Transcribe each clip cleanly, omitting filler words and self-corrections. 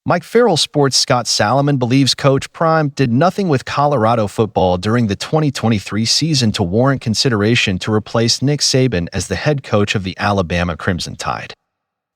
Mike Farrell Sports' Scott Salomon believes Coach Prime did nothing with Colorado football during the 2023 season to warrant consideration to replace Nick Saban as the head coach of the Alabama Crimson Tide.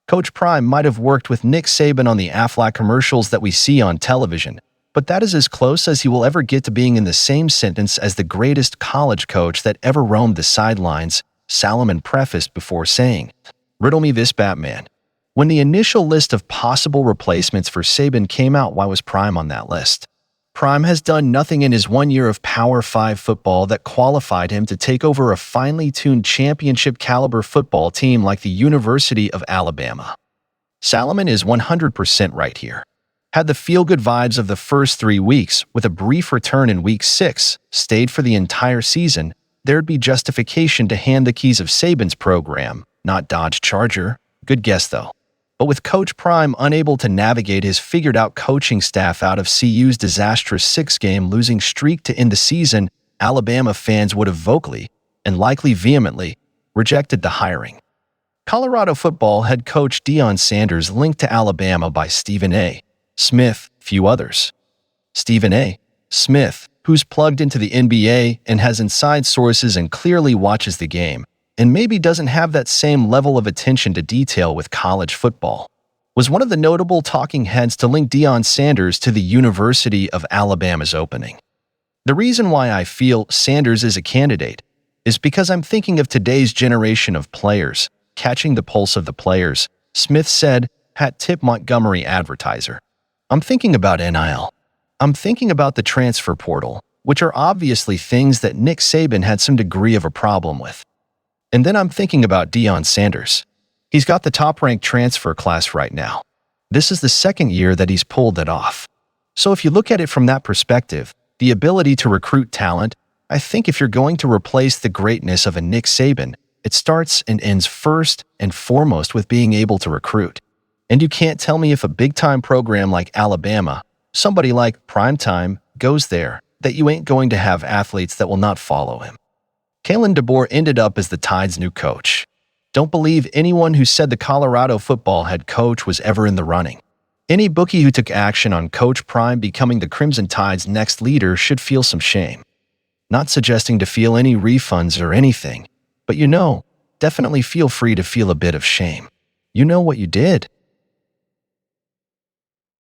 Coach Prime might have worked with Nick Saban on the Aflac commercials that we see on television, but that is as close as he will ever get to being in the same sentence as the greatest college coach that ever roamed the sidelines, Salomon prefaced before saying, "Riddle me this, Batman." When the initial list of possible replacements for Saban came out, why was Prime on that list? Prime has done nothing in his 1 year of Power 5 football that qualified him to take over a finely tuned championship-caliber football team like the University of Alabama. Salomon is 100% right here. Had the feel-good vibes of the first 3 weeks, with a brief return in Week 6, stayed for the entire season, there'd be justification to hand the keys of Saban's program, not Dodge Charger. Good guess, though. But with Coach Prime unable to navigate his figured-out coaching staff out of CU's disastrous 6-game losing streak to end the season, Alabama fans would have vocally, and likely vehemently, rejected the hiring. Colorado football head coach Deion Sanders linked to Alabama by Stephen A. Smith, few others. Stephen A. Smith, who's plugged into the NBA and has inside sources and clearly watches the game, and maybe doesn't have that same level of attention to detail with college football, was one of the notable talking heads to link Deion Sanders to the University of Alabama's opening. The reason why I feel Sanders is a candidate is because I'm thinking of today's generation of players, catching the pulse of the players, Smith said, hat tip Montgomery Advertiser. I'm thinking about NIL. I'm thinking about the transfer portal, which are obviously things that Nick Saban had some degree of a problem with. And then I'm thinking about Deion Sanders. He's got the top-ranked transfer class right now. This is the second year that he's pulled it off. So if you look at it from that perspective, the ability to recruit talent, I think if you're going to replace the greatness of a Nick Saban, it starts and ends first and foremost with being able to recruit. And you can't tell me if a big-time program like Alabama, somebody like Primetime, goes there, that you ain't going to have athletes that will not follow him. Kalen DeBoer ended up as the Tide's new coach. Don't believe anyone who said the Colorado football head coach was ever in the running. Any bookie who took action on Coach Prime becoming the Crimson Tide's next leader should feel some shame. Not suggesting to feel any refunds or anything, but definitely feel free to feel a bit of shame. You know what you did.